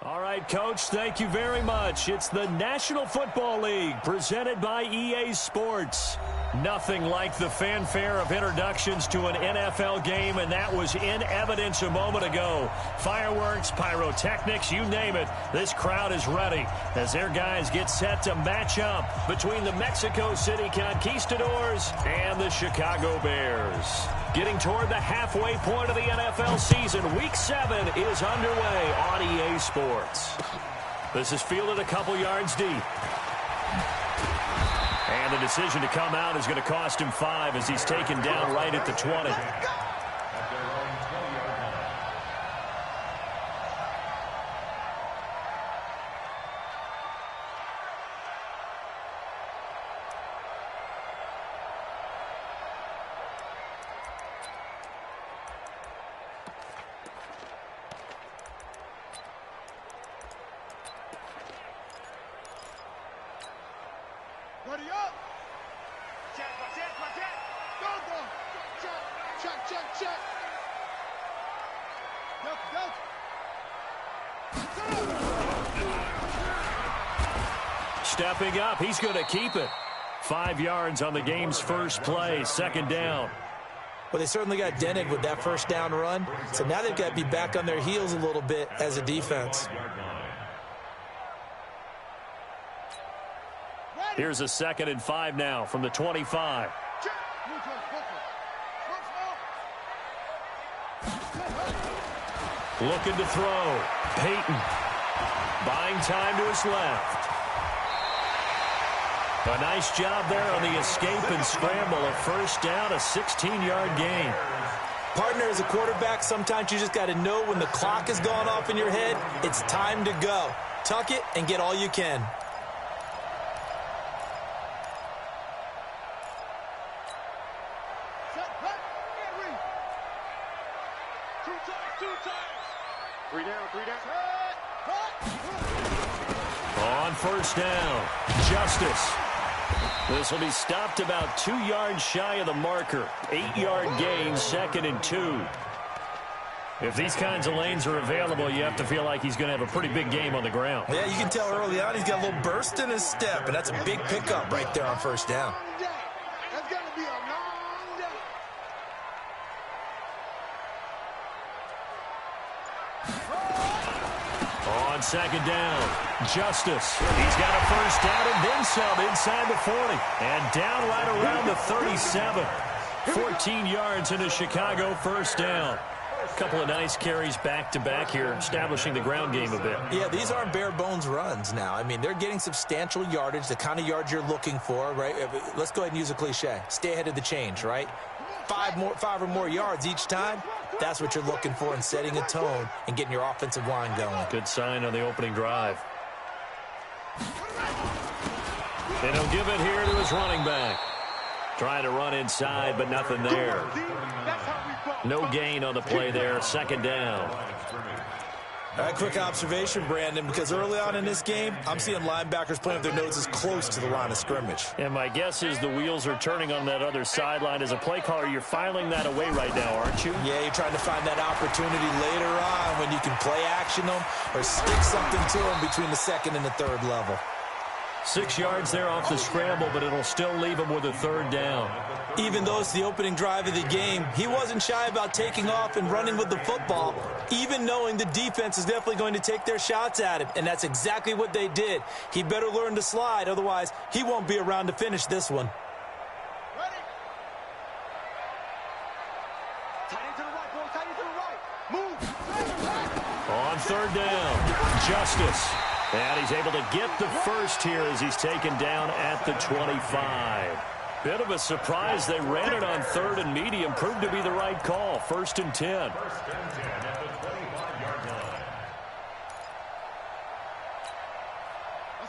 All right, Coach, thank you very much. It's the National Football League presented by EA Sports. Nothing like the fanfare of introductions to an NFL game, and that was in evidence a moment ago. Fireworks, pyrotechnics, you name it. This crowd is ready as their guys get set to match up between the Mexico City Conquistadors and the Chicago Bears. Getting toward the halfway point of the NFL season, Week 7 is underway on EA Sports. This is fielded a couple yards deep. And the decision to come out is going to cost him 5 as he's taken down right at the 20. Ready up. Check. Go. Check. Go. Stepping up, he's going to keep it. 5 yards on the game's first play, second down. Well, they certainly got dented with that first down run, so now they've got to be back on their heels a little bit as a defense. Here's a 2nd and 5 now from the 25. Looking to throw. Peyton. Buying time to his left. A nice job there on the escape and scramble. A first down, a 16-yard gain. Partner, as a quarterback, sometimes you just got to know when the clock has gone off in your head, it's time to go. Tuck it and get all you can. On first down, Justice. This will be stopped about 2 yards shy of the marker. 8-yard gain, 2nd and 2. If these kinds of lanes are available, you have to feel like he's going to have a pretty big game on the ground. Yeah, you can tell early on he's got a little burst in his step, and that's a big pickup right there on first down. That's going to be a long day. On second down, Justice. He's got a first down and then some inside the 40. And down right around the 37. 14 yards into Chicago first down. A couple of nice carries back-to-back here, establishing the ground game a bit. Yeah, these aren't bare-bones runs now. I mean, they're getting substantial yardage, the kind of yards you're looking for, right? Let's go ahead and use a cliche. Stay ahead of the change, right? 5 or more yards each time. That's what you're looking for in setting a tone and getting your offensive line going. Good sign on the opening drive. And he'll give it here to his running back. Trying to run inside, but nothing there. No gain on the play there. Second down. All right, quick observation, Brandon, because early on in this game, I'm seeing linebackers playing with their noses close to the line of scrimmage. And my guess is the wheels are turning on that other sideline. As a play caller, you're filing that away right now, aren't you? Yeah, you're trying to find that opportunity later on when you can play action them or stick something to them between the second and the third level. 6 yards there off the scramble, but it'll still leave him with a third down. Even though it's the opening drive of the game, he wasn't shy about taking off and running with the football, even knowing the defense is definitely going to take their shots at him, and that's exactly what they did. He better learn to slide, otherwise he won't be around to finish this one. Ready? Tight end to the right, boy. Tight end to the right. Move. On third down, Justice. And he's able to get the first here as he's taken down at the 25. Bit of a surprise. They ran it on 3rd and medium. Proved to be the right call. 1st and 10.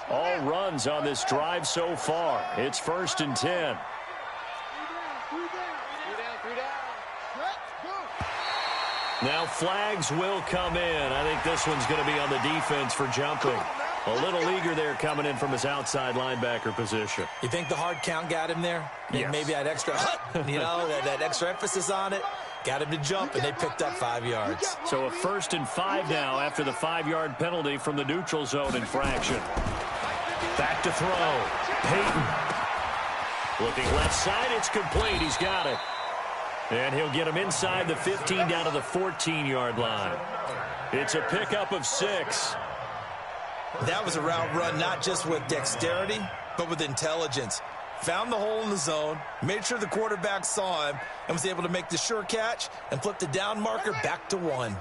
All runs on this drive so far. It's 1st and 10. Now flags will come in. I think this one's going to be on the defense for jumping. A little eager there coming in from his outside linebacker position. You think the hard count got him there? Yes. Maybe that extra, that extra emphasis on it. Got him to jump, and they picked up 5 yards. So a 1st and 5 now after the 5-yard penalty from the neutral zone infraction. Back to throw. Peyton. Looking left side, it's complete. He's got it. And he'll get him inside the 15 down to the 14-yard line. It's a pickup of 6. That was a route run not just with dexterity, but with intelligence. Found the hole in the zone, made sure the quarterback saw him, and was able to make the sure catch and flip the down marker back to 1.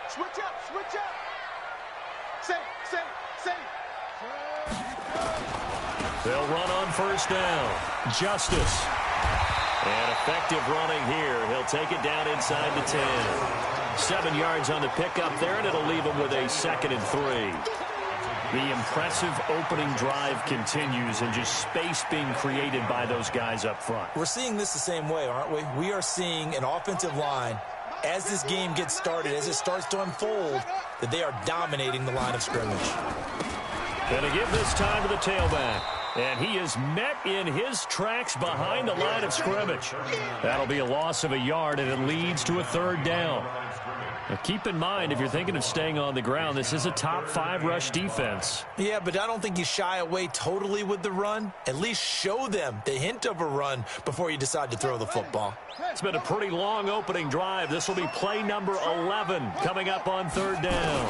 Switch up, switch up. Say. They'll run on 1st down. Justice. And effective running here. He'll take it down inside the 10. 7 yards on the pickup there, and it'll leave him with a 2nd and 3. The impressive opening drive continues, and just space being created by those guys up front. We're seeing this the same way, aren't we? We are seeing an offensive line, as this game gets started, as it starts to unfold, that they are dominating the line of scrimmage. Going to give this time to the tailback. And he is met in his tracks behind the line of scrimmage. That'll be a loss of a yard, and it leads to a 3rd down. Now keep in mind, if you're thinking of staying on the ground, this is a top 5 rush defense. Yeah, but I don't think you shy away totally with the run. At least show them the hint of a run before you decide to throw the football. It's been a pretty long opening drive. This will be play number 11 coming up on 3rd down.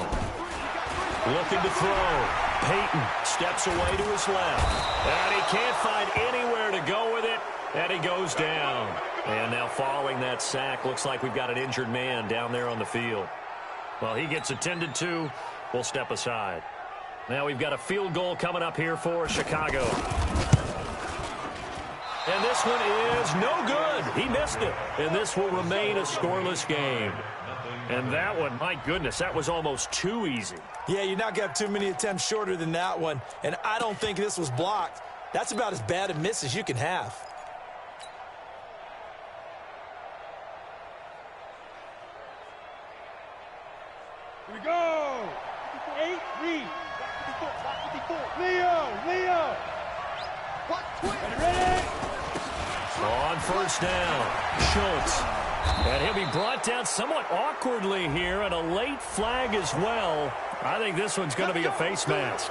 Looking to throw. Peyton steps away to his left. And he can't find anywhere to go with it. And he goes down. And now following that sack, looks like we've got an injured man down there on the field. Well, he gets attended to. We'll step aside. Now we've got a field goal coming up here for Chicago. And this one is no good. He missed it. And this will remain a scoreless game. And that one, my goodness, that was almost too easy. Yeah, you're not going to have too many attempts shorter than that one. And I don't think this was blocked. That's about as bad a miss as you can have. Here we go. 8 lead. Leo. What? Ready? On 1st down, Schultz. And he'll be brought down somewhat awkwardly here, and a late flag as well. I think this one's going to be a face mask.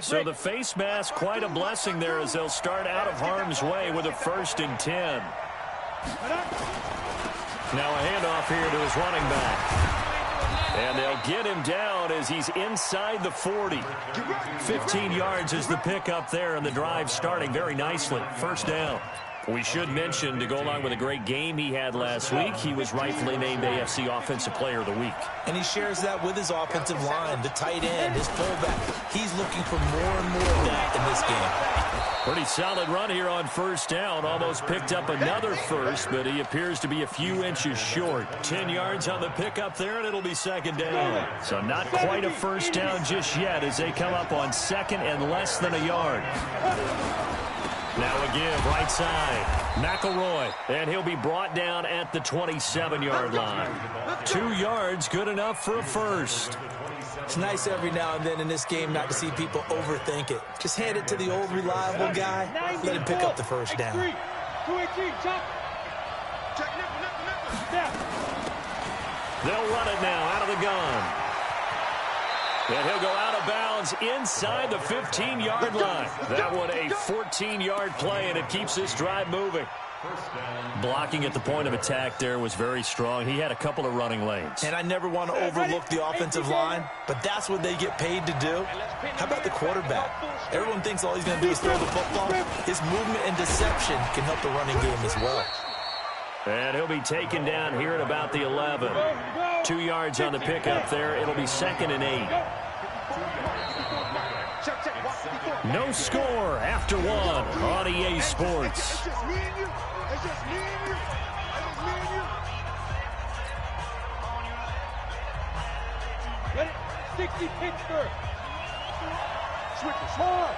So the face mask, quite a blessing there as they'll start out of harm's way with a 1st and 10. Now a handoff here to his running back. And they'll get him down as he's inside the 40. 15 yards is the pickup there, and the drive starting very nicely. 1st down. We should mention, to go along with a great game he had last week, he was rightfully named AFC Offensive Player of the Week. And he shares that with his offensive line, the tight end, his fullback. He's looking for more and more of that in this game. Pretty solid run here on 1st down. Almost picked up another 1st, but he appears to be a few inches short. 10 yards on the pickup there, and it'll be 2nd down. So not quite a 1st down just yet as they come up on 2nd and less than a yard. Now a give, right side. McElroy, and he'll be brought down at the 27-yard line. 2 yards, good enough for a 1st. It's nice every now and then in this game not to see people overthink it. Just hand it to the old reliable guy, let him pick up the 1st down. They'll run it now out of the gun. And he'll go out of bounds inside the 15-yard line. That one a 14-yard play, and it keeps this drive moving. Blocking at the point of attack there was very strong. He had a couple of running lanes. And I never want to overlook the offensive line, but that's what they get paid to do. How about the quarterback? Everyone thinks all he's going to do is throw the football. His movement and deception can help the running game as well. And he'll be taken down here at about the 11. 2 yards on the pickup there. It'll be 2nd and 8. No score after 1 on EA Sports. Ready? 60 Pittsburgh. Switches. Hard.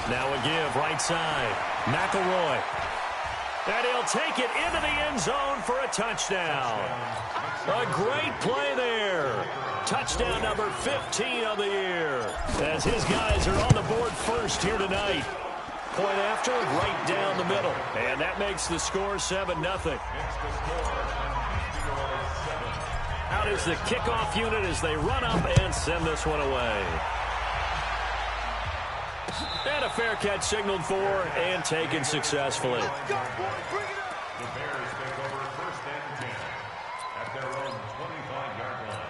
Now a give, right side. McElroy. And he'll take it into the end zone for a touchdown. A great play there. Touchdown number 15 of the year. As his guys are on the board first here tonight. Point after, right down the middle. And that makes the score 7-0. Out is the kickoff unit as they run up and send this one away. And a fair catch signaled for and taken successfully. The Bears take over first and 10 at their own 25-yard line.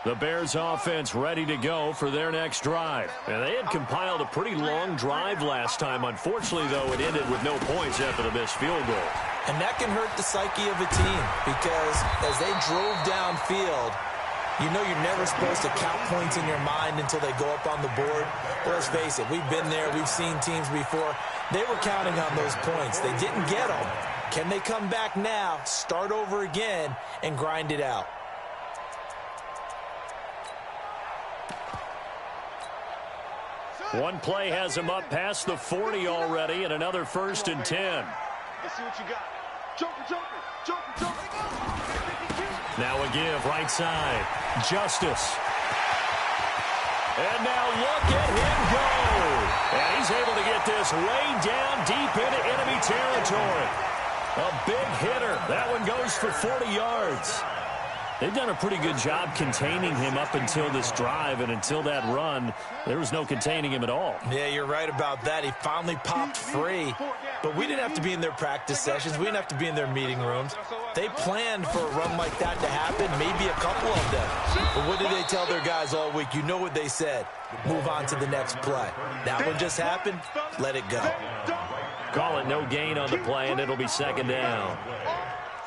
The Bears offense ready to go for their next drive. And they had compiled a pretty long drive last time. Unfortunately, though, it ended with no points after the missed field goal. And that can hurt the psyche of a team because as they drove downfield, you know you're never supposed to count points in your mind until they go up on the board. But let's face it, we've been there. We've seen teams before. They were counting on those points. They didn't get them. Can they come back now, start over again, and grind it out? One play has him up past the 40 already, and another 1st and 10. Let's see what you got. Jumper. Now a give, right side. Justice. And now look at him go. And he's able to get this way down deep into enemy territory. A big hitter. That one goes for 40 yards. They've done a pretty good job containing him up until this drive, and until that run, there was no containing him at all. Yeah, you're right about that. He finally popped free. But we didn't have to be in their practice sessions. We didn't have to be in their meeting rooms. They planned for a run like that to happen, maybe a couple of them. But what did they tell their guys all week? You know what they said. Move on to the next play. That one just happened. Let it go. Call it no gain on the play, and it'll be 2nd down.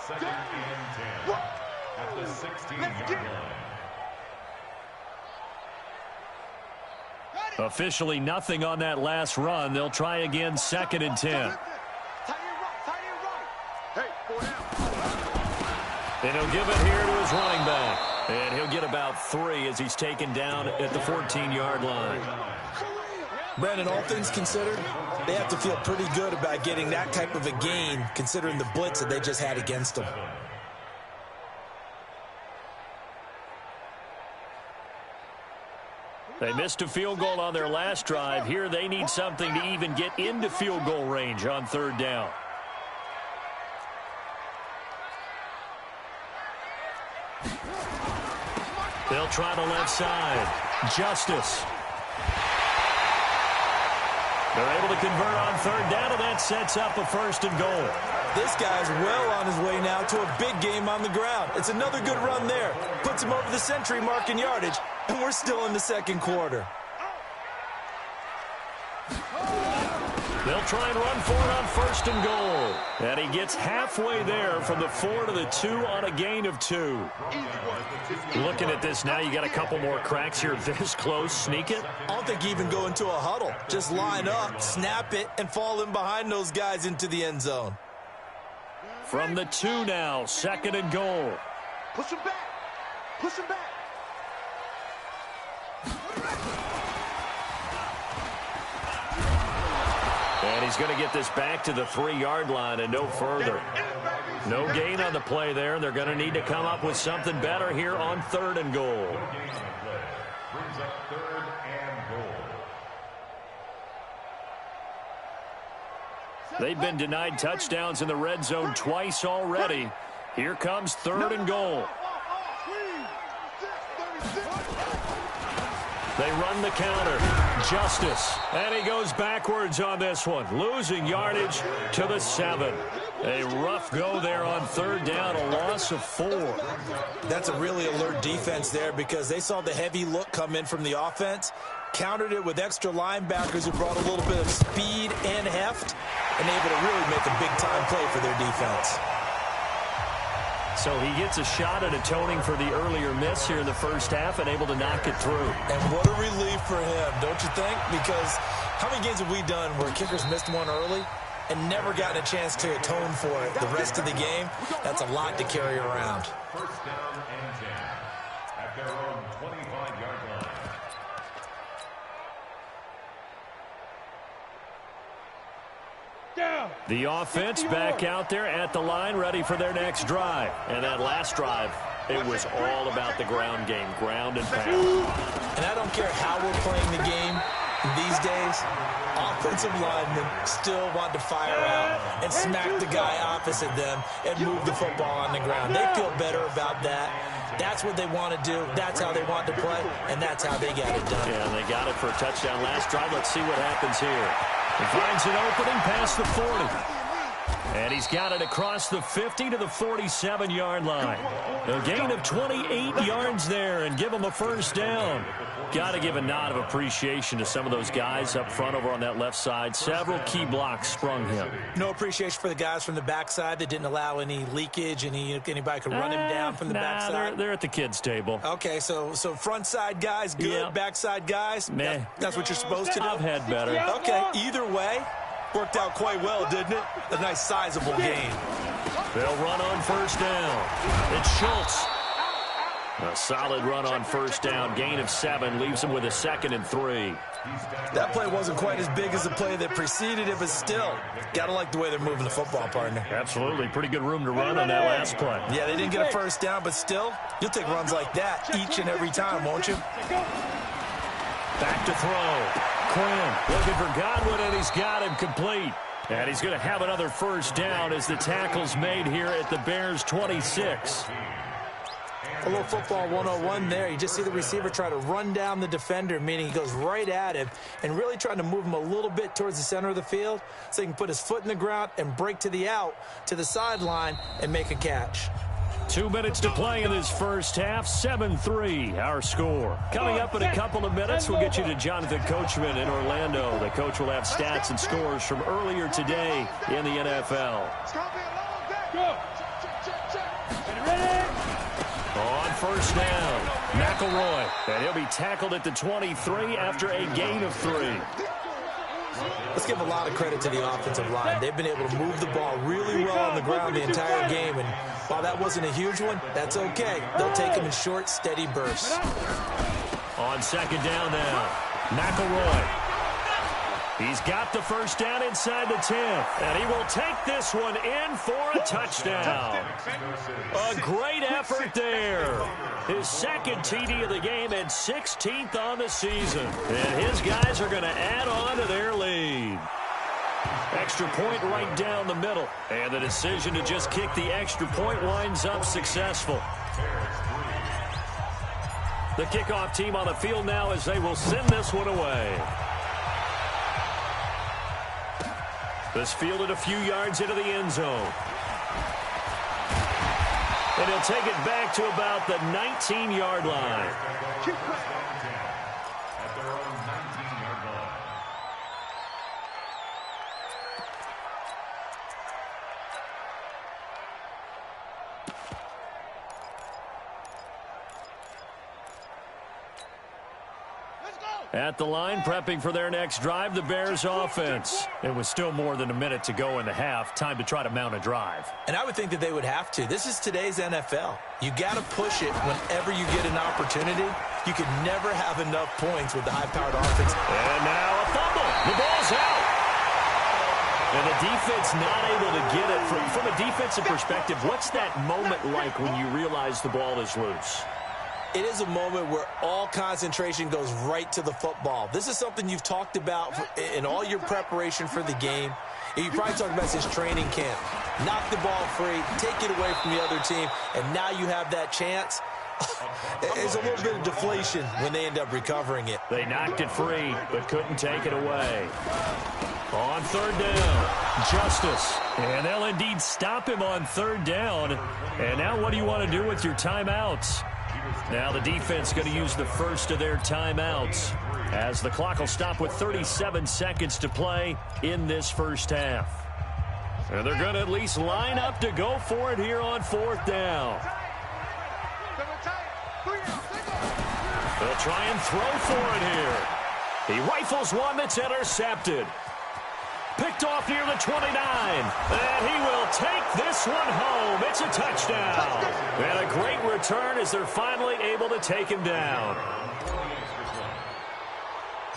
Second and 10 at the 16-yard line. Officially nothing on that last run. They'll try again 2nd and 10. And he'll give it here to his running back. And he'll get about 3 as he's taken down at the 14-yard line. Brandon, all things considered, they have to feel pretty good about getting that type of a gain considering the blitz that they just had against them. They missed a field goal on their last drive. Here they need something to even get into field goal range on 3rd down. They'll try the left side. Justice. They're able to convert on 3rd down, and that sets up a 1st and goal. This guy's well on his way now to a big game on the ground. It's another good run there. Puts him over the century mark in yardage, and we're still in the 2nd quarter. They'll try and run for it on 1st and goal. And he gets halfway there from the 4 to the 2 on a gain of 2. Looking at this now, you got a couple more cracks here. This close, sneak it. I don't think you even go into a huddle. Just line up, snap it, and fall in behind those guys into the end zone. From the 2 now, 2nd and goal. Push him back. Push him back. And he's going to get this back to the 3-yard line and no further. No gain on the play there. They're going to need to come up with something better here on 3rd and goal. Brings up 3rd and goal. They've been denied touchdowns in the red zone twice already. Here comes 3rd and goal. They run the counter. Justice. And he goes backwards on this one. Losing yardage to the 7. A rough go there on 3rd down. A loss of 4. That's a really alert defense there because they saw the heavy look come in from the offense, countered it with extra linebackers who brought a little bit of speed and heft, and able to really make a big-time play for their defense. So he gets a shot at atoning for the earlier miss here in the first half and able to knock it through. And what a relief for him, don't you think? Because how many games have we done where kickers missed one early and never gotten a chance to atone for it the rest of the game? That's a lot to carry around. 1st down and 10 at their own 25-yard line. The offense back out there at the line, ready for their next drive. And that last drive, it was all about the ground game, ground and pound. And I don't care how we're playing the game these days, offensive linemen still want to fire out and smack the guy opposite them and move the football on the ground. They feel better about that. That's what they want to do. That's how they want to play, and that's how they got it done. Yeah, and they got it for a touchdown last drive. Let's see what happens here. He finds an opening past the 40. And he's got it across the 50 to the 47-yard line. A gain of 28 yards there and give him a first down. Got to give a nod of appreciation to some of those guys up front over on that left side. Several key blocks sprung him. No appreciation for the guys from the backside that didn't allow any leakage. Anybody could run him down from the backside. They're at the kids' table. Okay, so front side guys, good. Yeah. Backside guys, that's what you're supposed to do? I've had better. Okay, either way, worked out quite well, didn't it? A nice sizable gain. They'll run on first down. It's Schultz. A solid run on first down. Gain of 7 leaves him with a 2nd and 3. That play wasn't quite as big as the play that preceded it, but still, got to like the way they're moving the football, partner. Absolutely. Pretty good room to run on that last play. Yeah, they didn't get a first down, but still, you'll take runs like that each and every time, won't you? Back to throw. Quinn looking for Godwin, and he's got him complete. And he's going to have another first down as the tackle's made here at the Bears' 26. A little football 101 there. You just see the receiver try to run down the defender, meaning he goes right at him and really trying to move him a little bit towards the center of the field so he can put his foot in the ground and break to the out, to the sideline, and make a catch. 2 minutes to play in this first half. 7-3 our score. Coming up in a couple of minutes, we'll get you to Jonathan Coachman in Orlando. The coach will have stats and scores from earlier today in the NFL. On first down, McElroy. And he'll be tackled at the 23 after a gain of 3. Let's give a lot of credit to the offensive line. They've been able to move the ball really well on the ground the entire game. And while that wasn't a huge one, that's okay. They'll take them in short, steady bursts. On second down now, McElroy. He's got the first down inside the 10. And he will take this one in for a touchdown. A great effort there. His second TD of the game and 16th on the season. And his guys are going to add on to their lead. Extra point right down the middle. And the decision to just kick the extra point winds up successful. The kickoff team on the field now as they will send this one away. This fielded a few yards into the end zone. And he'll take it back to about the 19-yard line. At their own 19-yard line. At the line, prepping for their next drive, the Bears offense. It was still more than a minute to go in the half. Time to try to mount a drive. And I would think that they would have to. This is today's NFL. You got to push it whenever you get an opportunity. You can never have enough points with the high-powered offense. And now a fumble. The ball's out. And the defense not able to get it. From a defensive perspective, what's that moment like when you realize the ball is loose? It is a moment where all concentration goes right to the football. This is something you've talked about in all your preparation for the game. You probably talked about since training camp. Knock the ball free, take it away from the other team, and now you have that chance. There's a little bit of deflation when they end up recovering it. They knocked it free, but couldn't take it away. On third down, Justice. And they'll indeed stop him on third down. And now what do you want to do with your timeouts? Now the defense going to use the first of their timeouts as the clock will stop with 37 seconds to play in this first half. And they're going to at least line up to go for it here on fourth down. They'll try and throw for it here. He rifles one that's intercepted. Picked off near the 29. And he will take this one home. It's a touchdown. And a great return as they're finally able to take him down.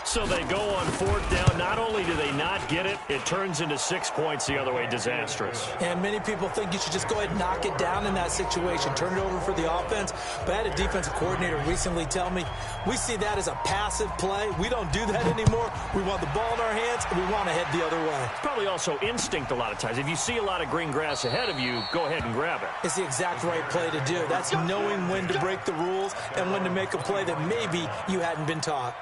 So they go on 4th down. Not only do they not get it, it turns into 6 points the other way. Disastrous. And many people think you should just go ahead and knock it down in that situation, turn it over for the offense. But I had a defensive coordinator recently tell me, we see that as a passive play. We don't do that anymore. We want the ball in our hands, and we want to head the other way. It's probably also instinct a lot of times. If you see a lot of green grass ahead of you, go ahead and grab it. It's the exact right play to do. That's knowing when to break the rules and when to make a play that maybe you hadn't been taught.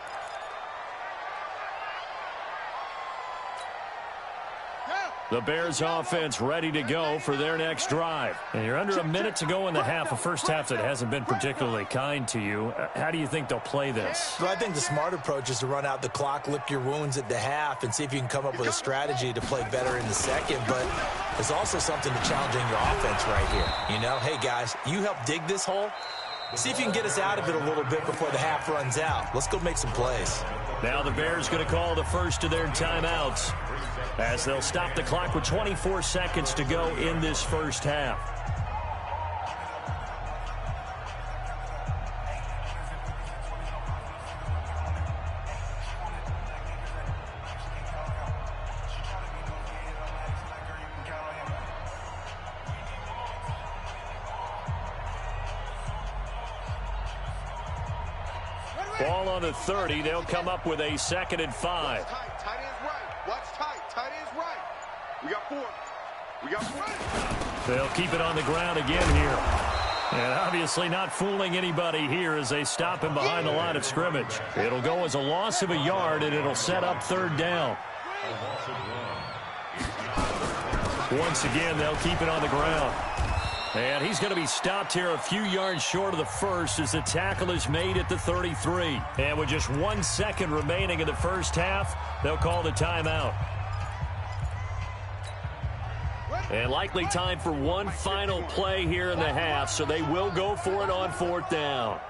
The Bears offense ready to go for their next drive. And you're under a minute to go in the half, a first half that hasn't been particularly kind to you. How do you think they'll play this? Well, I think the smart approach is to run out the clock, lick your wounds at the half, and see if you can come up with a strategy to play better in the second. But there's also something to challenging your offense right here. You know, hey, guys, you help dig this hole. See if you can get us out of it a little bit before the half runs out. Let's go make some plays. Now the Bears going to call the first of their timeouts, as they'll stop the clock with 24 seconds to go in this first half. Ball on the 30. They'll come up with a 2nd and 5. Tight end's right. Watch tight end's right. We got 4. We got 1. They'll keep it on the ground again here. And obviously not fooling anybody here as they stop him behind the line of scrimmage. It'll go as a loss of a yard, and it'll set up 3rd down. Once again, they'll keep it on the ground. And he's going to be stopped here a few yards short of the first as the tackle is made at the 33. And with just 1 second remaining in the first half, they'll call the timeout. And likely time for one final play here in the half, so they will go for it on 4th down.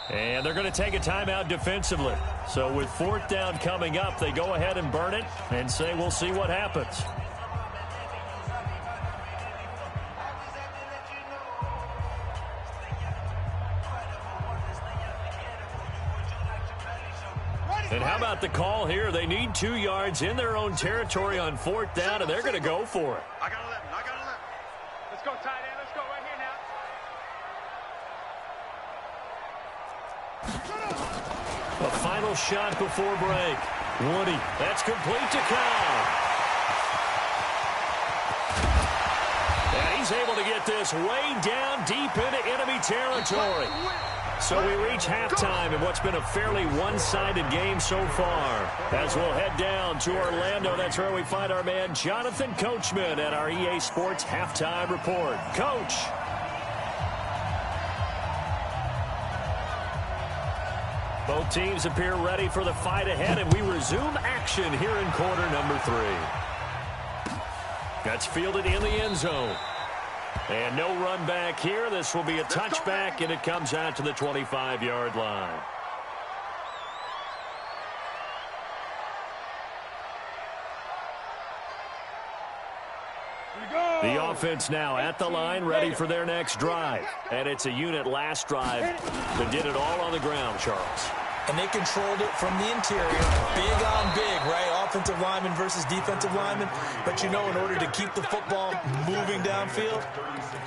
And they're going to take a timeout defensively. So with 4th down coming up, they go ahead and burn it and say we'll see what happens. And how about the call here? They need 2 yards in their own territory on 4th down, and they're going to go for it. I got 11. Let's go, tight end. Let's go right here now. A final shot before break. Woody, that's complete to Cow. And he's able to get this way down deep into enemy territory. So we reach halftime in what's been a fairly one-sided game so far. As we'll head down to Orlando, that's where we find our man Jonathan Coachman at our EA Sports Halftime Report. Coach. Both teams appear ready for the fight ahead, and we resume action here in quarter number 3. That's fielded in the end zone. And no run back here. This will be a touchback, and it comes out to the 25-yard line. The offense now at the line, ready for their next drive. And it's a unit last drive that did it all on the ground, Charles. And they controlled it from the interior. Big on big, right? Offensive lineman versus defensive lineman. But you know, in order to keep the football moving downfield,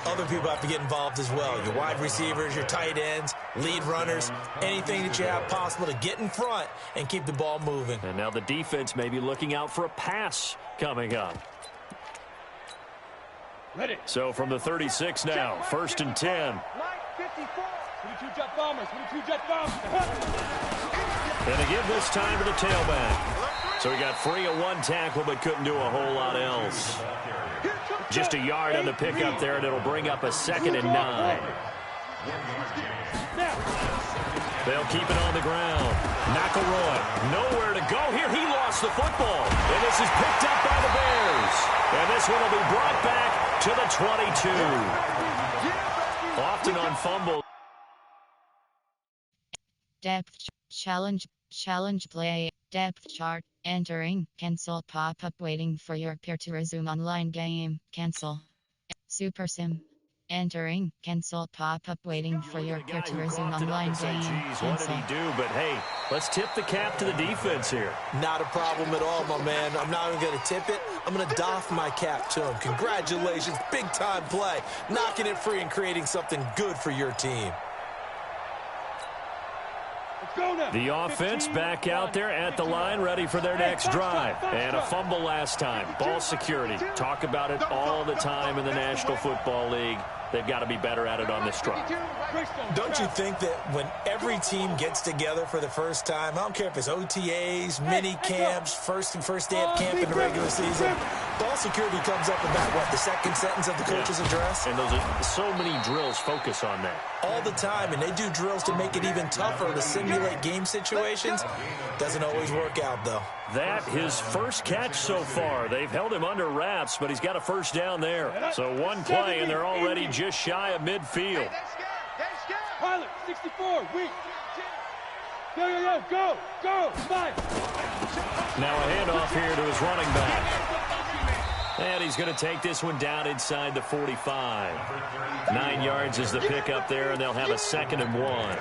other people have to get involved as well. Your wide receivers, your tight ends, lead runners, anything that you have possible to get in front and keep the ball moving. And now the defense may be looking out for a pass coming up. Ready. So from the 36 now, 1st and 10. 54. 22 jet bombers. 22 jet bombers. And they give this time to the tailback. So he got free of 1 tackle but couldn't do a whole lot else. Just a yard on the pickup there, and it'll bring up a 2nd and 9. They'll keep it on the ground. McElroy, nowhere to go here. He lost the football. And this is picked up by the Bears. And this one will be brought back to the 22. Often on fumble. Challenge play. Depth chart. Entering. Cancel pop-up waiting for your peer to resume online game. Cancel. Super Sim. Entering. Cancel pop-up waiting for your peer to resume online game. What did he do? But hey, let's tip the cap to the defense here. Not a problem at all, my man. I'm not even going to tip it. I'm going to doff my cap to him. Congratulations. Big-time play. Knocking it free and creating something good for your team. The offense back out there at the line, ready for their next drive. And a fumble last time. Ball security. Talk about it all the time in the National Football League. They've got to be better at it on this drive. Don't you think that when every team gets together for the first time, I don't care if it's OTAs, mini camps, first day of camp in the regular season, ball security comes up about, what, the second sentence of the coach's address? And those are so many drills focus on that. All the time, and they do drills to make it even tougher to simulate game situations. Doesn't always work out, though. That his first catch so far. They've held him under wraps, but he's got a first down there. So one play, and they're already just shy of midfield. Pilot, 64, weak. Go, 5. Now a handoff here to his running back. And he's going to take this one down inside the 45. 9 yards is the pickup there, and they'll have a 2nd and 1.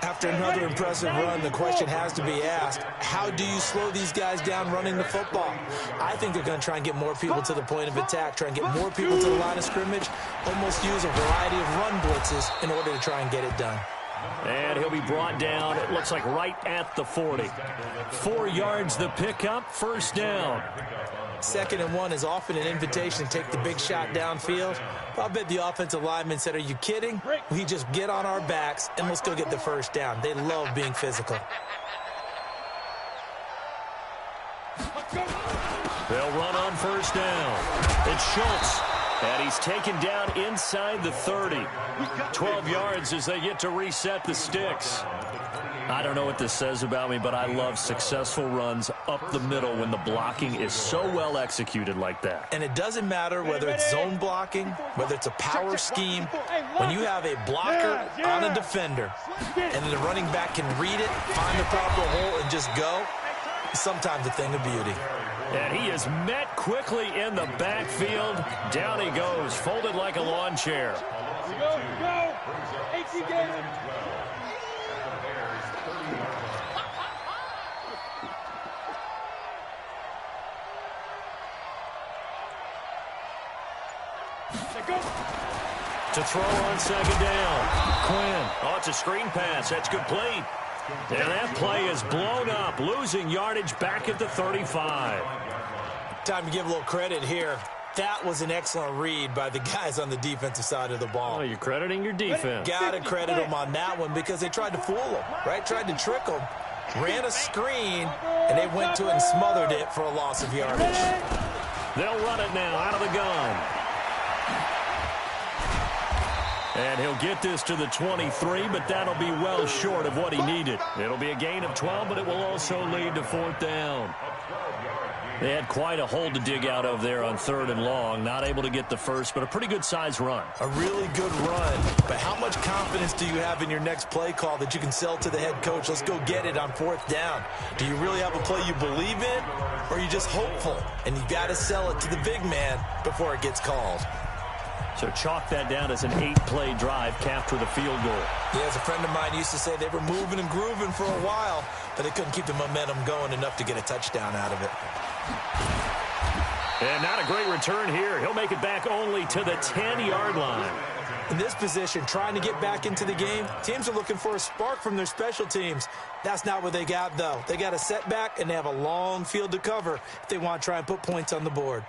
After another impressive run, the question has to be asked, how do you slow these guys down running the football? I think they're going to try and get more people to the point of attack, try and get more people to the line of scrimmage, almost use a variety of run blitzes in order to try and get it done. And he'll be brought down, it looks like right at the 40. 4 yards the pickup, first down. 2nd and 1 is often an invitation to take the big shot downfield. I'll bet the offensive lineman said, are you kidding? We just get on our backs and let's go get the first down. They love being physical. They'll run on first down. It's Schultz. And he's taken down inside the 30. 12 yards as they get to reset the sticks. I don't know what this says about me, but I love successful runs up the middle when the blocking is so well executed like that. And it doesn't matter whether it's zone blocking, whether it's a power scheme. When you have a blocker on a defender and the running back can read it, find the proper hole, and just go, it's sometimes a thing of beauty. And he is met quickly in the backfield. Down he goes, folded like a lawn chair. Go. 18 games. To throw on 2nd down. Quinn. Oh, it's a screen pass. That's complete. And that play is blown up, losing yardage back at the 35. Time to give a little credit here. That was an excellent read by the guys on the defensive side of the ball. Oh, you're crediting your defense. Got to credit them on that one because they tried to fool them, right? Tried to trick them. Ran a screen, and they went to it and smothered it for a loss of yardage. They'll run it now out of the gun. And he'll get this to the 23, but that'll be well short of what he needed. It'll be a gain of 12, but it will also lead to 4th down. They had quite a hole to dig out of there on 3rd and long. Not able to get the first, but a pretty good-sized run. A really good run. But how much confidence do you have in your next play call that you can sell to the head coach? Let's go get it on 4th down. Do you really have a play you believe in, or are you just hopeful? And you got to sell it to the big man before it gets called. So chalk that down as an 8-play drive capped with a field goal. Yeah, as a friend of mine used to say, they were moving and grooving for a while, but they couldn't keep the momentum going enough to get a touchdown out of it. And not a great return here. He'll make it back only to the 10-yard line. In this position, trying to get back into the game, teams are looking for a spark from their special teams. That's not what they got, though. They got a setback, and they have a long field to cover if they want to try and put points on the board.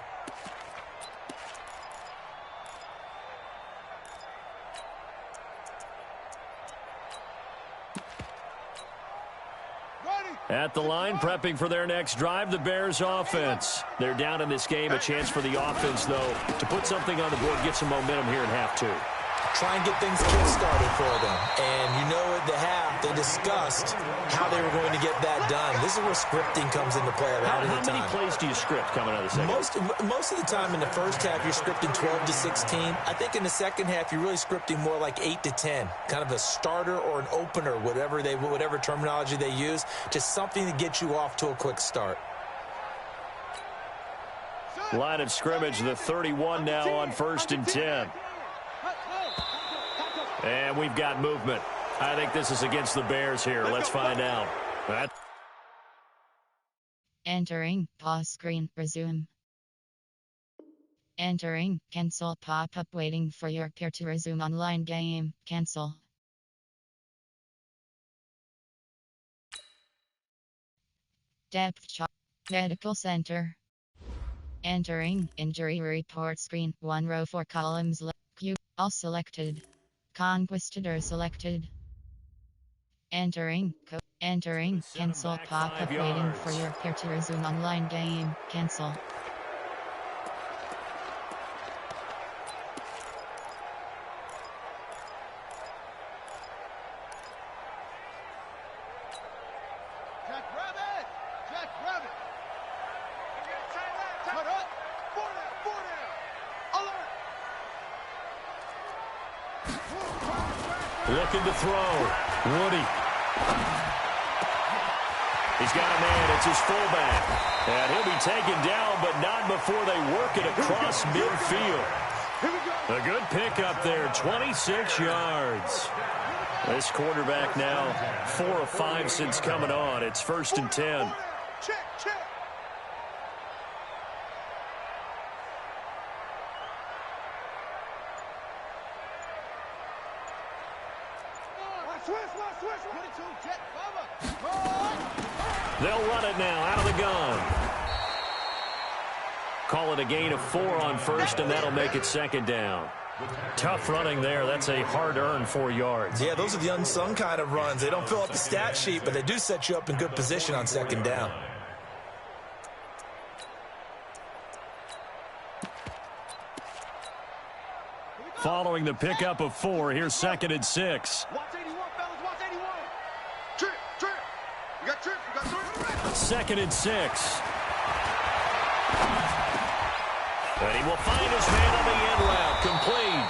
At the line, prepping for their next drive, the Bears offense. They're down in this game. A chance for the offense, though, to put something on the board, get some momentum here in half 2. Try and get things kick-started for them. And you know at the half, they discussed how they were going to get that done. This is where scripting comes into play a lot of the time. How many plays do you script coming out of the second? Most of the time in the first half, you're scripting 12 to 16. I think in the second half, you're really scripting more like 8 to 10, kind of a starter or an opener, whatever terminology they use, just something to get you off to a quick start. Line of scrimmage, the 31 now on 1st and 10. And we've got movement. I think this is against the Bears here. Let's find out. Entering, pause screen, resume. Entering, cancel pop-up waiting for your peer to resume online game, cancel. Depth chart, medical center. Entering, injury report screen, 1 row 4 columns, Q, all selected. Conquistador selected. Entering, entering, cancel pop-up waiting for your peer to resume online game, cancel. Looking to throw. Woody. He's got a man. It's his fullback. And he'll be taken down, but not before they work it across midfield. A good pickup there, 26 yards. This quarterback now 4 of 5 since coming on. It's 1st and 10. Check. They'll run it now out of the gun. Call it a gain of 4 on 1st, and that'll make it 2nd down. Tough running there. That's a hard-earned 4 yards. Yeah, those are the unsung kind of runs. They don't fill up the stat sheet, but they do set you up in good position on 2nd down. Following the pickup of 4, here's 2nd and 6. Watch 81, fellas. Watch 81. Trip. We got trip. 2nd and 6. And he will find his man on the end route. Complete.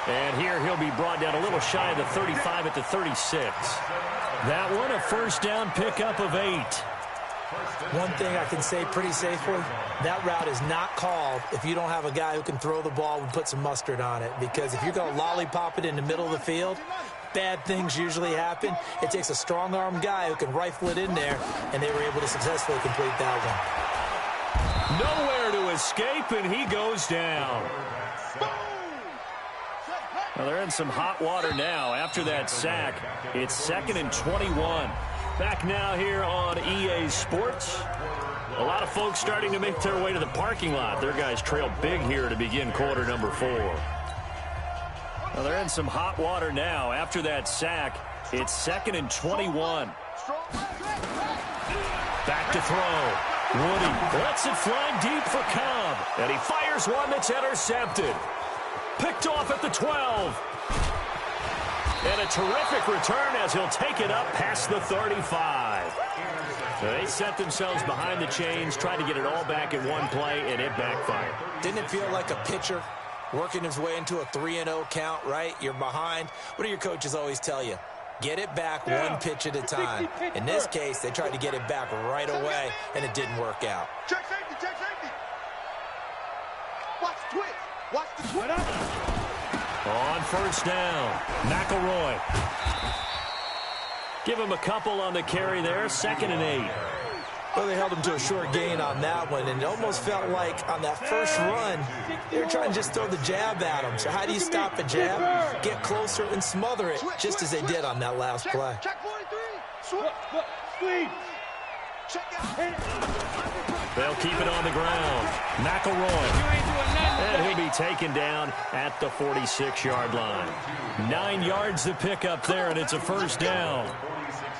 And here he'll be brought down a little shy of the 35 at the 36. That one a 1st down pickup of 8. One thing I can say pretty safely, that route is not called if you don't have a guy who can throw the ball and put some mustard on it. Because if you're going to lollipop it in the middle of the field, bad things usually happen. It takes a strong-armed guy who can rifle it in there, and they were able to successfully complete that one. Nowhere to escape, and he goes down. Well, they're in some hot water now after that sack. It's 2nd and 21. Back now here on EA Sports. A lot of folks starting to make their way to the parking lot. Their guys trail big here to begin quarter number 4. Well, they're in some hot water now after that sack. It's 2nd and 21. Back to throw. Woody lets it fly deep for Cobb. And he fires one that's intercepted. Picked off at the 12. And a terrific return as he'll take it up past the 35. They set themselves behind the chains, tried to get it all back in one play, and it backfired. Didn't it feel like a pitcher working his way into a 3-0 count, right? You're behind. What do your coaches always tell you? Get it back one pitch at a time. In this case, they tried to get it back right away, and it didn't work out. Check safety. Watch the twist. Watch the twist. On 1st down, McElroy. Give him a couple on the carry there, 2nd and 8. Well, they held him to a short gain on that one, and it almost felt like on that first run, they were trying to just throw the jab at him. So how do you stop a jab? Get closer and smother it, just as they did on that last play. Check 43. Squeeze. Check out. They'll keep it on the ground. McElroy. And he'll be taken down at the 46-yard line. 9 yards to pick up there, and it's a 1st down.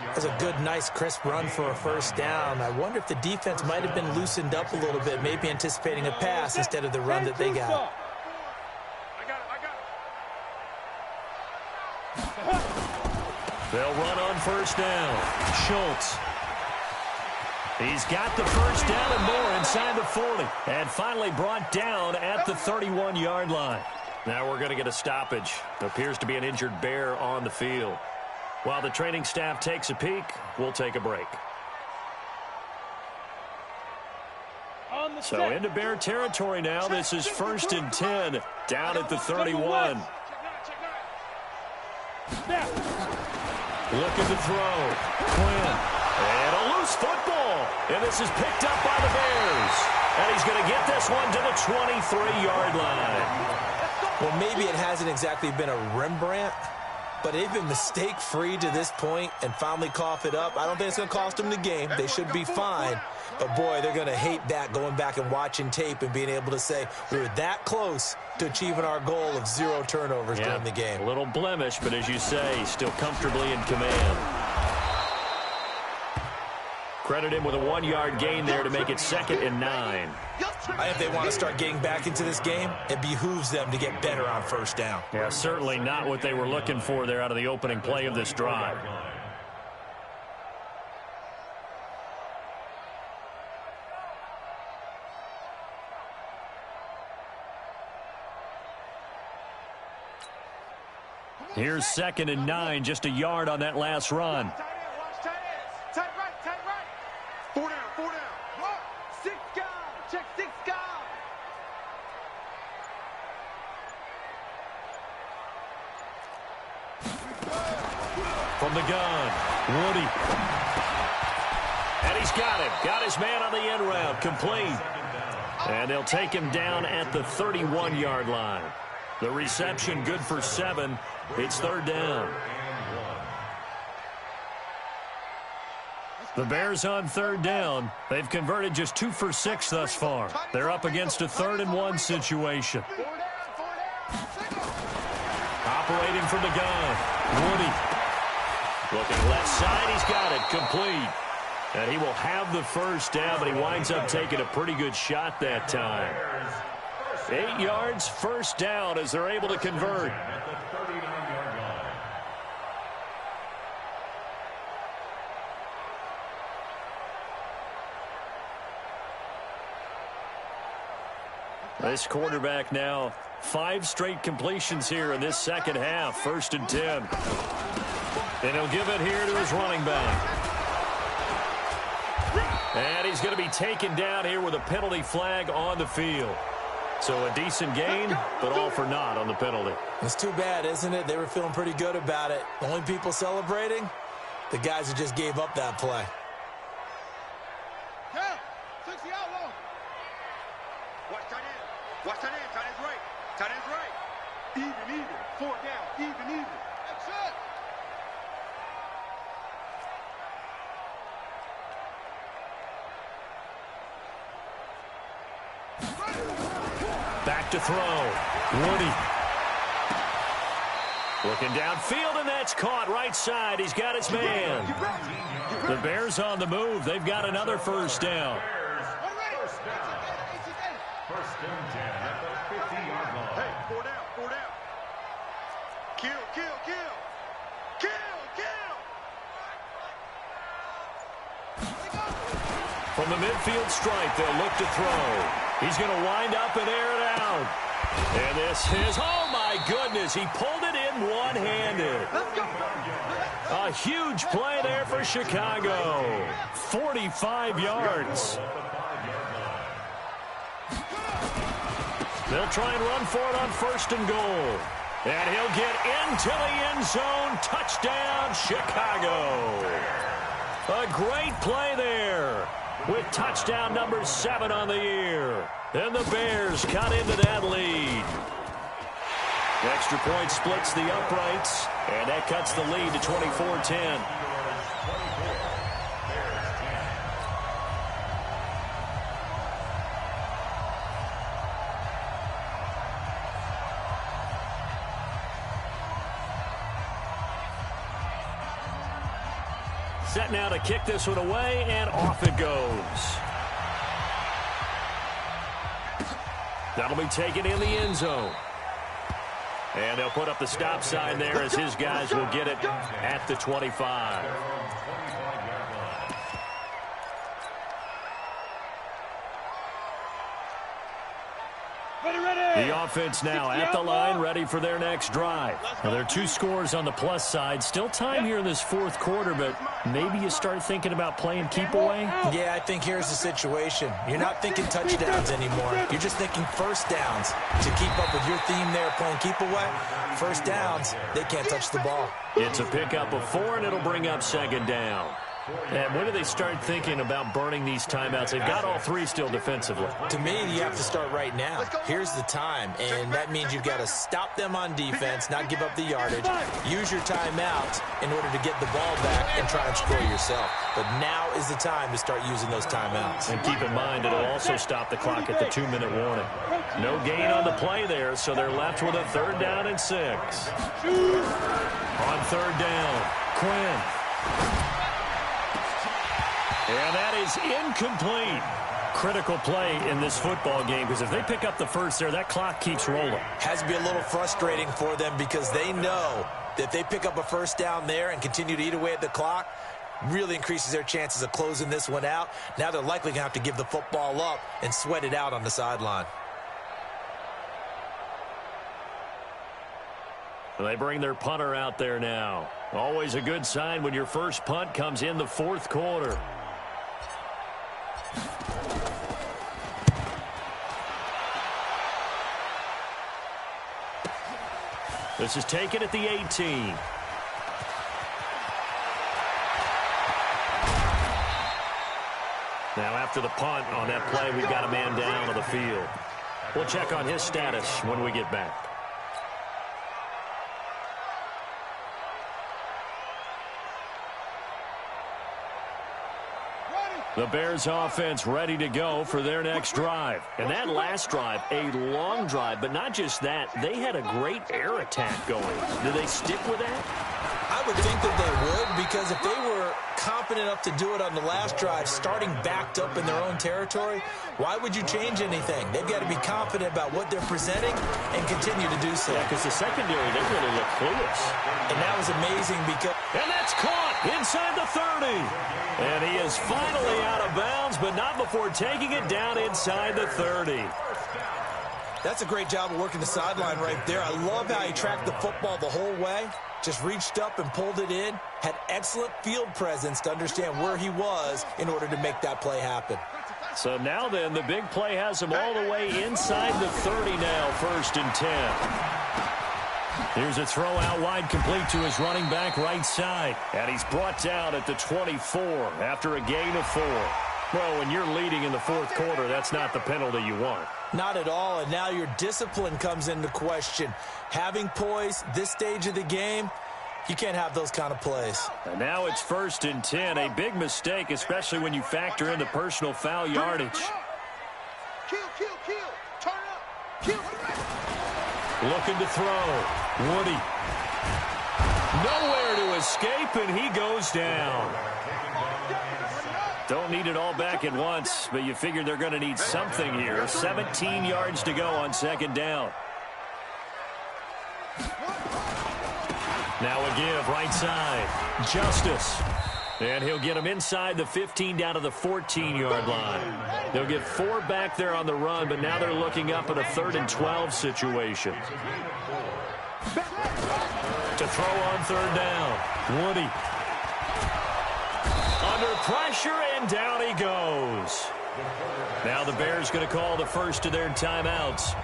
That's a good, nice, crisp run for a 1st down. I wonder if the defense might have been loosened up a little bit, maybe anticipating a pass instead of the run that they got. I got it. They'll run on first down. Schultz. He's got the first down and more inside the 40. And finally brought down at the 31-yard line. Now we're going to get a stoppage. Appears to be an injured Bear on the field. While the training staff takes a peek, we'll take a break. So into Bear territory now. This is 1st and 10 down at the 31. Looking to throw. Quinn. And a loose football. And this is picked up by the Bears. And he's going to get this one to the 23-yard line. Well, maybe it hasn't exactly been a Rembrandt, but they've been mistake-free to this point and finally cough it up. I don't think it's going to cost them the game. They should be fine. But, boy, they're going to hate that, going back and watching tape and being able to say we were that close to achieving our goal of 0 turnovers during the game. A little blemish, but as you say, still comfortably in command. Credit him with a 1-yard gain there to make it 2nd and 9. If they want to start getting back into this game, it behooves them to get better on first down. Yeah, certainly not what they were looking for there out of the opening play of this drive. Here's 2nd and 9, just a yard on that last run. From the gun, Woody. And he's got him. Got his man on the end route, complete. And they'll take him down at the 31-yard line. The reception good for 7. It's 3rd down. The Bears on 3rd down. They've converted just 2 for 6 thus far. They're up against a 3rd and 1 situation. Operating from the gun, Woody. Looking left side, he's got it, complete. And he will have the first down, but he winds up taking a pretty good shot that time. 8 yards, first down as they're able to convert. This quarterback now, 5 straight completions here in this second half, 1st and 10. And he'll give it here to his running back. And he's going to be taken down here with a penalty flag on the field. So a decent gain, but all for naught on the penalty. It's too bad, isn't it? They were feeling pretty good about it. The only people celebrating, the guys who just gave up that play. Watch tight end. Tight end's right. Tight end's right. Even. 4 down. Even. That's it. Back to throw. Woody. Looking downfield, and that's caught right side. He's got his man. The Bears on the move. They've got another first down. First and 10 at the 50-yard line. Hey, 4 down. Kill. From the midfield stripe, they'll look to throw. He's going to wind up and air it out. And this is, oh my goodness, he pulled it in one-handed. A huge play there for Chicago. 45 yards. They'll try and run for it on 1st and goal. And he'll get into the end zone. Touchdown, Chicago. A great play there with touchdown number 7 on the year. And the Bears cut into that lead. Extra point splits the uprights, and that cuts the lead to 24-10. Set now to kick this one away, and off it goes. That'll be taken in the end zone. And they'll put up the stop sign there as his guys will get it at the 25. The offense now at the line, ready for their next drive. Now, there are 2 scores on the plus side. Still time here in this fourth quarter, but maybe you start thinking about playing keep away? Yeah, I think here's the situation. You're not thinking touchdowns anymore. You're just thinking first downs. To keep up with your theme there, playing keep away, first downs, they can't touch the ball. It's a pickup of 4, and it'll bring up second down. And when do they start thinking about burning these timeouts? They've got all 3 still defensively. To me, you have to start right now. Here's the time, and that means you've got to stop them on defense, not give up the yardage, use your timeouts in order to get the ball back and try and score yourself. But now is the time to start using those timeouts. And keep in mind, it'll also stop the clock at the 2-minute warning. No gain on the play there, so they're left with a 3rd down and 6. On 3rd down, Quinn. And that is incomplete. Critical play in this football game, because if they pick up the first there, that clock keeps rolling. Has to be a little frustrating for them because they know that if they pick up a first down there and continue to eat away at the clock, really increases their chances of closing this one out. Now they're likely going to have to give the football up and sweat it out on the sideline. They bring their punter out there now. Always a good sign when your first punt comes in the fourth quarter. This is taken at the 18. Now after the punt on that play, we've got a man down on the field. We'll check on his status when we get back. The Bears offense ready to go for their next drive. And that last drive, a long drive, but not just that. They had a great air attack going. Do they stick with that? I would think that they would, because if they were confident enough to do it on the last drive, starting backed up in their own territory, why would you change anything? They've got to be confident about what they're presenting and continue to do so. Yeah, because the secondary, they really look clueless. And that was amazing because... And that's caught inside the 30. And he is finally out of bounds, but not before taking it down inside the 30. That's a great job of working the sideline right there. I love how he tracked the football the whole way. Just reached up and pulled it in. Had excellent field presence to understand where he was in order to make that play happen. So now then, the big play has him all the way inside the 30 now, 1st and 10. Here's a throw out wide, complete to his running back right side. And he's brought down at the 24 after a gain of 4. Well, when you're leading in the fourth quarter, that's not the penalty you want. Not at all, and now your discipline comes into question. Having poise this stage of the game, you can't have those kind of plays. And now it's 1st and 10, a big mistake, especially when you factor in the personal foul yardage. Kill, turn up, kill. Looking to throw. Woody. Nowhere to escape, and he goes down. Don't need it all back at once, but you figure they're going to need something here. 17 yards to go on 2nd down. Now a give, right side. Justice. And he'll get him inside the 15 down to the 14-yard line. They'll get 4 back there on the run, but now they're looking up at a 3rd and 12 situation. To throw on 3rd down. Woody. Under pressure, and down he goes. Now the Bears going to call the first of their timeouts,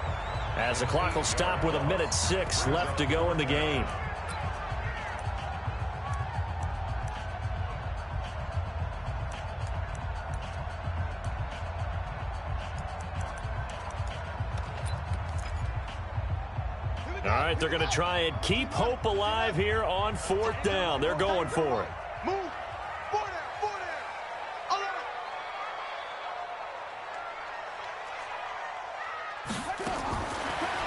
as the clock will stop with 1:06 left to go in the game. All right, they're going to try and keep hope alive here on 4th down. They're going for it. Move. 4 down. 11.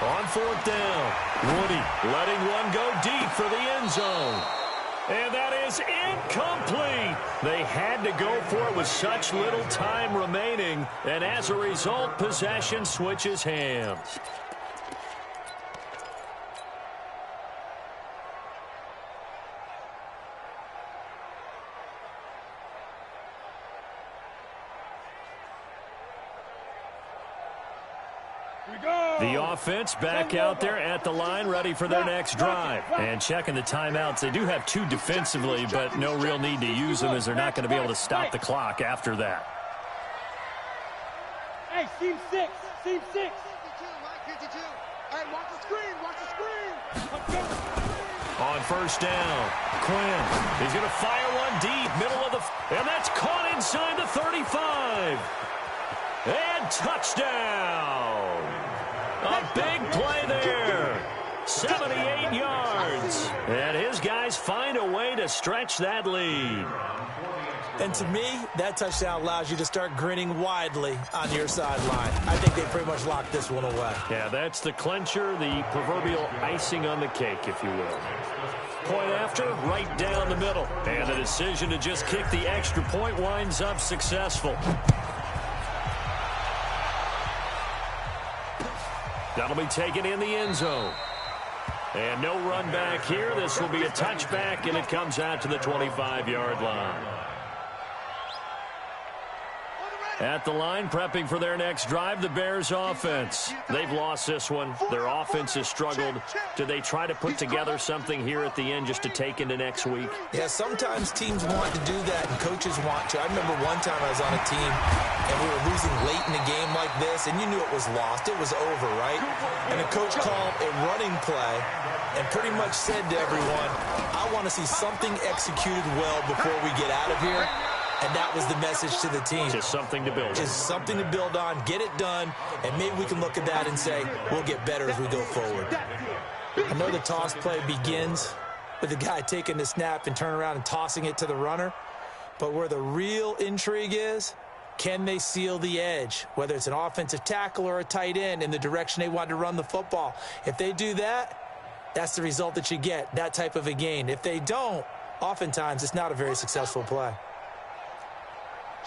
On 4th down, Woody letting one go deep for the end zone. And that is incomplete. They had to go for it with such little time remaining. And as a result, possession switches hands. The offense back out there at the line, ready for their next drive. And checking the timeouts. They do have 2 defensively, but no real need to use them as they're not going to be able to stop the clock after that. Hey, seam 6. Seam 6. 52, Mike, 52. Hey, watch the screen. Watch the screen. On first down, Quinn. He's going to fire one deep, middle of the... And that's caught inside the 35. And touchdown. A big play there. 78 yards. And his guys find a way to stretch that lead. And to me, that touchdown allows you to start grinning widely on your sideline. I think they pretty much locked this one away. Yeah, that's the clincher, the proverbial icing on the cake, if you will. Point after, right down the middle. And the decision to just kick the extra point winds up successful. That'll be taken in the end zone. And no run back here. This will be a touchback, and it comes out to the 25-yard line. At the line, prepping for their next drive, the Bears offense. They've lost this one. Their offense has struggled. Do they try to put together something here at the end just to take into next week? Yeah, sometimes teams want to do that and coaches want to. I remember one time I was on a team and we were losing late in a game like this, and you knew it was lost. It was over, right? And the coach called a running play and pretty much said to everyone, I want to see something executed well before we get out of here. And that was the message to the team. Just something to build on. Just something to build on, get it done, and maybe we can look at that and say, we'll get better as we go forward. I know the toss play begins with the guy taking the snap and turning around and tossing it to the runner, but where the real intrigue is, can they seal the edge, whether it's an offensive tackle or a tight end in the direction they want to run the football? If they do that, that's the result that you get, that type of a gain. If they don't, oftentimes it's not a very successful play.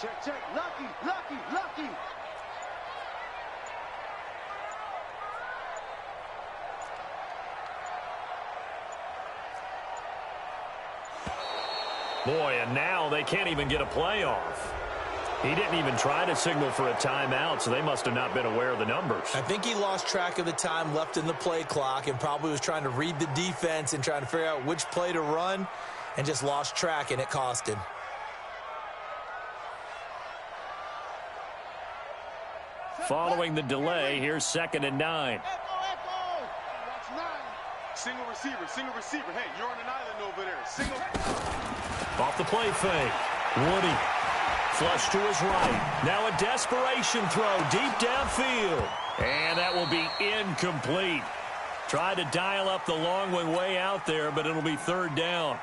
Check, check. Lucky, lucky, lucky. Boy, and now they can't even get a play off. He didn't even try to signal for a timeout, so they must have not been aware of the numbers. I think he lost track of the time left in the play clock and probably was trying to read the defense and trying to figure out which play to run and just lost track, and it cost him. Following the delay, here's 2nd and 9. That's 9. Single receiver. Hey, you're on an island over there. Single. Off the play fake. Woody. Flush to his right. Now a desperation throw deep downfield. And that will be incomplete. Tried to dial up the long one way out there, but it'll be 3rd down.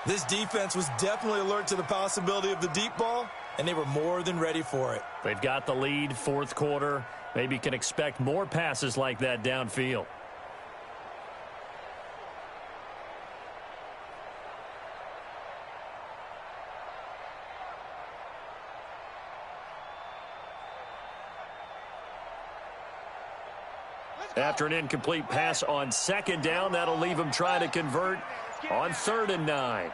This defense was definitely alert to the possibility of the deep ball, and they were more than ready for it. They've got the lead, 4th quarter. Maybe can expect more passes like that downfield. After an incomplete pass on 2nd down, that'll leave him trying to convert on 3rd and 9.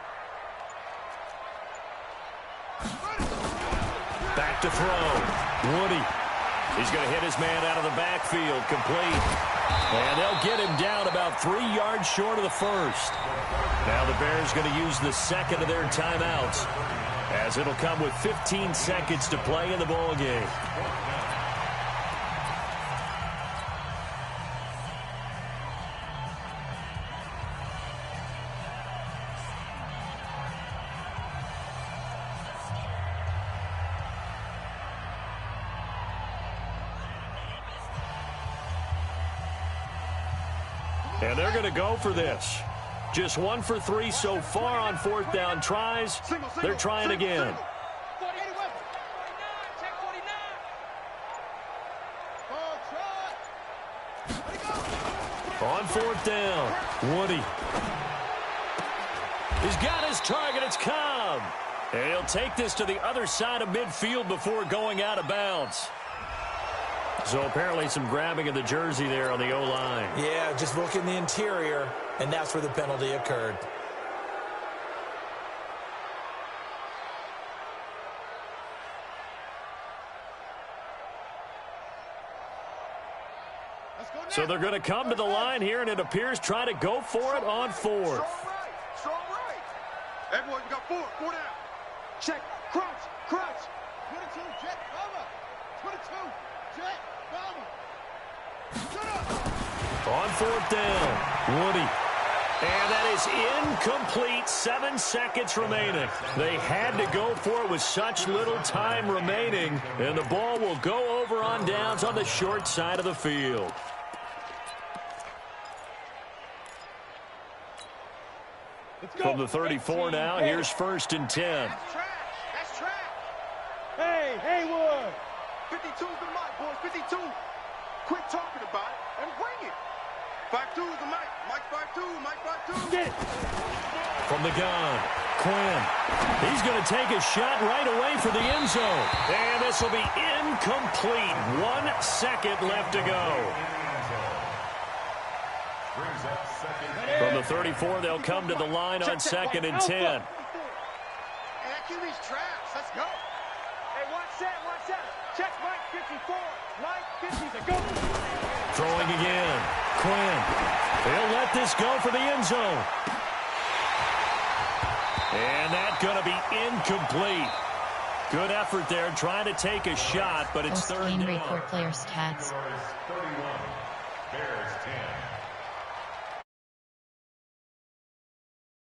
Back to throw. Woody. He's going to hit his man out of the backfield. Complete. And they'll get him down about 3 yards short of the 1st. Now the Bears going to use the 2nd of their timeouts, as it'll come with 15 seconds to play in the ball game. And they're going to go for this. Just 1 for 3 so far on 4th down tries. They're trying again. On 4th down, Woody. He's got his target. It's Cobb. And he'll take this to the other side of midfield before going out of bounds. So apparently some grabbing of the jersey there on the O-line. Yeah, just look in the interior, and that's where the penalty occurred. So they're going to come to the line here, and it appears try to go for it on fourth. Strong right. Everyone, you got four. Four down. Check. Crouch. 22, jet, bomber. 22, jet, bomber. Shut up. On fourth down, Woody. And that is incomplete. 7 seconds remaining. They had to go for it with such little time remaining. And the ball will go over on downs on the short side of the field. From the 34 now, here's 1st and 10. That's trash. Hey, Haywood. 52's the mic, boys. 52. Quit talking about it and bring it. 5-2 is the mic. Mike 5-2. Mike 5-2. Get it. From the gun, Quinn. He's going to take a shot right away for the end zone. And this will be incomplete. 1 second left to go. From the 34, they'll come to the line on 2nd and 10. And that QB's trash. Let's go. Hey, watch that. Check Mike 54. Mike 50's a go. Throwing again. Quinn. They'll let this go for the end zone. And that's going to be incomplete. Good effort there trying to take a shot, but it's third down. Report player stats. Bears 10.